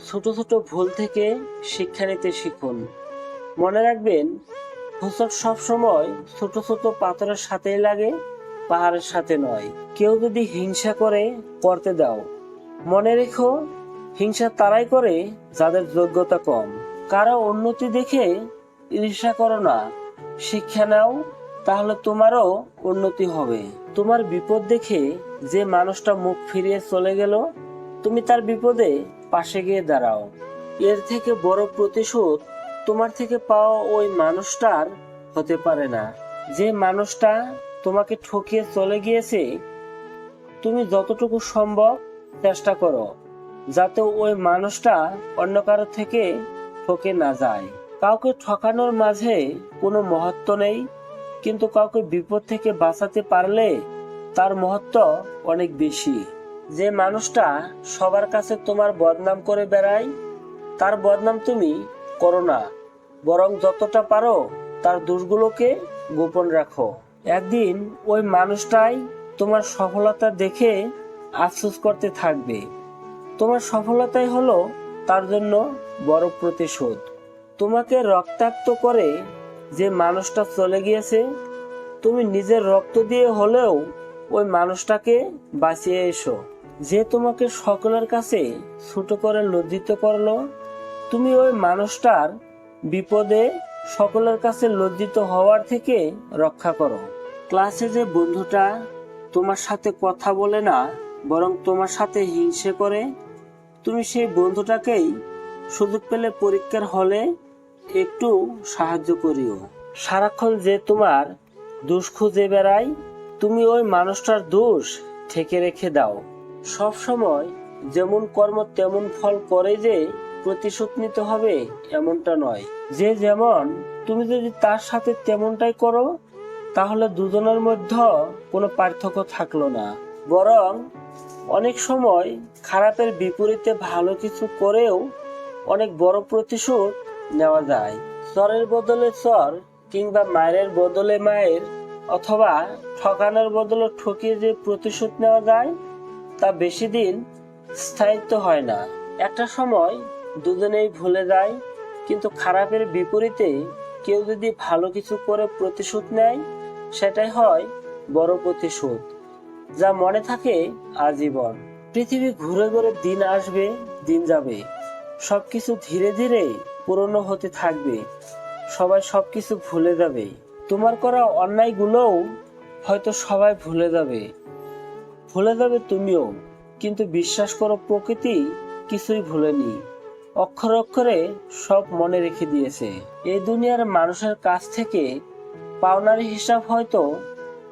ছোট ছোট ভুল থেকে শিক্ষা নিতে শিখুন। মনে রাখবেন, হোঁচট সবসময় ছোট ছোট পাথরের সাথেই লাগে, পাহাড়ের সাথে নয়। কেউ যদি হিংসা করে, করতে দাও। মনে রেখো, হিংসা তারাই করে যাদের যোগ্যতা কম। কারো উন্নতি দেখে ঈর্ষা করো না, শিক্ষা নাও, তাহলে তোমারও উন্নতি হবে। তোমার বিপদ দেখে যে মানুষটা মুখ ফিরিয়ে চলে গেল, তুমি তার বিপদে পাশে গিয়ে দাঁড়াও। এর থেকে বড় প্রতিশোধ তোমার থেকে পাওয়া ওই মানুষটার হতে পারে না। যে মানুষটা তোমাকে ঠকিয়ে চলে গিয়েছে, তুমি যতটুকু সম্ভব চেষ্টা করো যাতে ওই মানুষটা অন্য কারো থেকে ঠকে না যায়। কাউকে ঠকানোর মাঝে কোনো মহত্ব নেই, কিন্তু কাউকে বিপদ থেকে বাঁচাতে পারলে তার মহত্ব অনেক বেশি। যে মানুষটা সবার কাছে তোমার বদনাম করে বেড়ায়, তার বদনাম তুমি করো না, বরং যতটা পারো তার দোষগুলোকে গোপন রাখো। একদিন ওই মানুষটাই তোমার সফলতা দেখে আফসোস করতে থাকবে। তোমার সফলতাই হলো তার জন্য বড় প্রতিশোধ। তোমাকে রক্তাক্ত করে যে মানুষটা চলে গিয়েছে, তুমি নিজের রক্ত দিয়ে হলেও ওই মানুষটাকে বাঁচিয়ে এসো। যে তোমাকে সকলের কাছে ছোট করে লজ্জিত করলো, তুমি ওই মানুষটার বিপদে সকলের কাছে লজ্জিত হওয়ার থেকে রক্ষা করো। ক্লাসে যে বন্ধুটা তোমার সাথে কথা বলে না, বরং তোমার সাথে হিংসে করে, তুমি সেই বন্ধুটাকেই সুযোগ পেলে পরীক্ষার হলে একটু সাহায্য করিও। সারাক্ষণ যে তোমার দোষ খুঁজে বেড়ায়, তুমি ওই মানুষটার দোষ ঠেকে রেখে দাও। সব সময় যেমন কর্ম তেমন ফল করে যে প্রতিশোধ নিতে হবে এমনটা নয়। যে যেমন, তুমি যদি তার সাথে তেমনটাই করো, তাহলে দুজনের মধ্যে কোনো পার্থক্য থাকলো না। বরং অনেক সময় খারাপের বিপরীতে ভালো কিছু করেও অনেক বড় প্রতিশোধ নেওয়া যায়। চরের বদলে চর, কিংবা মায়ের বদলে মায়ের, অথবা ঠকানোর বদলে ঠকিয়ে যে প্রতিশোধ নেওয়া যায়, তা বেশি দিন স্থায়িত্ব হয় না। একটা সময় দুজনেই ভুলে যায়, কিন্তু খারাপের বিপরীতে কেউ যদি ভালো কিছু করে প্রতিশোধ নেয়, সেটাই হয় বড় প্রতিশোধ, যা মনে থাকে আজীবন। পৃথিবী ঘুরে ঘুরে দিন আসবে, দিন যাবে, সবকিছু ধীরে ধীরে পুরনো হতে থাকবে, সবাই সবকিছু ভুলে যাবে। তোমার করা অন্যায়গুলোও হয়তো সবাই ভুলে যাবে, ভুলে যাবে তুমিও। কিন্তু বিশ্বাস করো, প্রকৃতি কিছুই ভুলেনি, অক্ষরে অক্ষরে সব মনে রেখে দিয়েছে। এই দুনিয়ার মানুষের কাছ থেকে পাওনার হিসাব হয়তো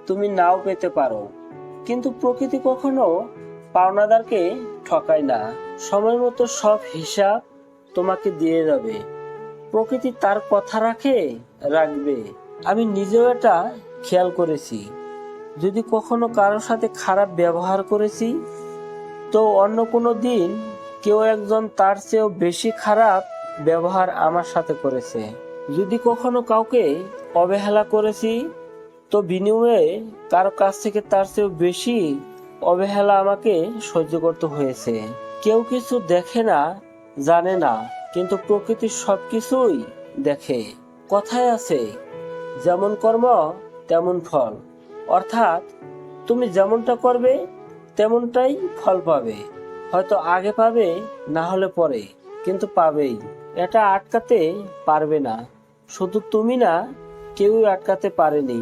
তুমি নাও পেতে পারো, কিন্তু প্রকৃতি কখনো পাওনাদারকে ঠকায় না। সময় মতো সব হিসাব তোমাকে দিয়ে যাবে। প্রকৃতি তার কথা রাখবে। আমি নিজেও এটা খেয়াল করেছি। যদি কখনো কারোর সাথে খারাপ ব্যবহার করেছি, তো অন্য কোনো দিন কেউ একজন তার চেয়েও বেশি খারাপ ব্যবহার আমার সাথে করেছে। যদি কখনো কাউকে অবহেলা করেছি, তো বিনিময়ে কারো কাছ থেকে তার চেয়েও বেশি অবহেলা আমাকে সহ্য করতে হয়েছে। কেউ কিছু দেখে না, জানে না, কিন্তু প্রকৃতি সবকিছুই দেখে। কথায় আছে, যেমন কর্ম তেমন ফল। অর্থাৎ তুমি যেমনটা করবে তেমনটাই ফল পাবে। হয়তো আগে পাবে, না হলে পরে, কিন্তু পাবেই। এটা আটকাতে পারবে না। শুধু তুমি না, কেউই আটকাতে পারেনি,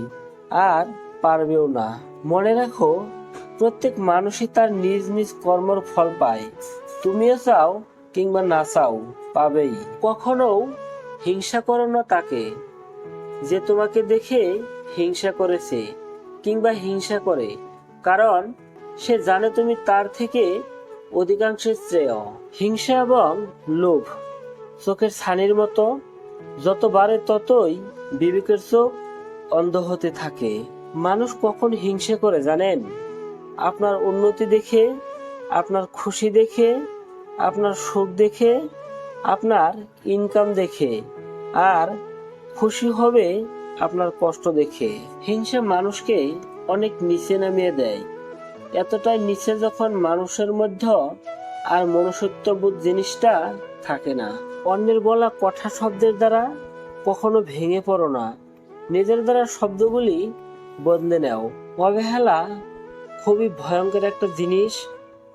আর পারবেও না। মনে রাখো, প্রত্যেক মানুষই তার নিজ নিজ কর্মের ফল পায়। তুমিও চাও কিংবা না চাও, পাবেই। কখনো হিংসা করো না তাকে যে তোমাকে দেখে হিংসা করেছে কিংবা হিংসা করে, কারণ সে জানে তুমি তার থেকে অধিকাংশের শ্রেয়। হিংসা এবং লোভ চোখের ছানির মতো, যত বাড়ে ততই বিবেকের চোখ অন্ধ হতে থাকে। মানুষ কখন হিংসা করে জানেন? আপনার উন্নতি দেখে, আপনার খুশি দেখে, আপনার সুখ দেখে, আপনার ইনকাম দেখে, আর খুশি হবে আপনার কষ্ট দেখে। হিংসা মানুষকে অনেক নিচে নামিয়ে দেয়। এতটাই নিচে, যখন মানুষের মধ্যে আর মনুষ্যত্ববোধ জিনিসটা থাকে না। অন্যের বলা কথা শব্দের দ্বারা কখনো ভেঙে পড়ো না, নিজের দ্বারা শব্দগুলি বদলে নাও। অবহেলা খুবই ভয়ঙ্কর একটা জিনিস,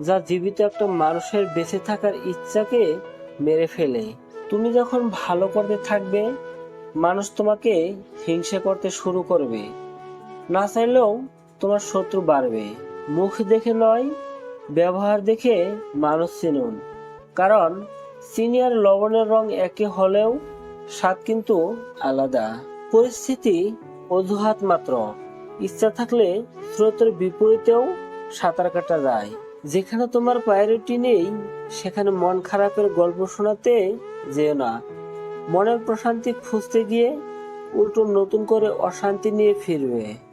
যা জীবিত একটা মানুষের বেঁচে থাকার ইচ্ছাকে মেরে ফেলে। তুমি যখন ভালো করতে থাকবে, মানুষ তোমাকে হিংসা করতে শুরু করবে। না চাইলেও তোমার শত্রু বাড়বে। মুখ দেখে নয়, ব্যবহার দেখে মানুষ চিনুন। কারণ চিনি আর লবণের রং একই হলেও স্বাদ কিন্তু আলাদা। পরিস্থিতি অজুহাত মাত্র। ইচ্ছা থাকলে স্রোতের বিপরীতেও সাঁতার কাটা যায়। যেখানে তোমার প্রায়োরিটি নেই, সেখানে মন খারাপের গল্প শোনাতে যেও না। মনের প্রশান্তি খুঁজতে গিয়ে উল্টো নতুন করে অশান্তি নিয়ে ফিরবে।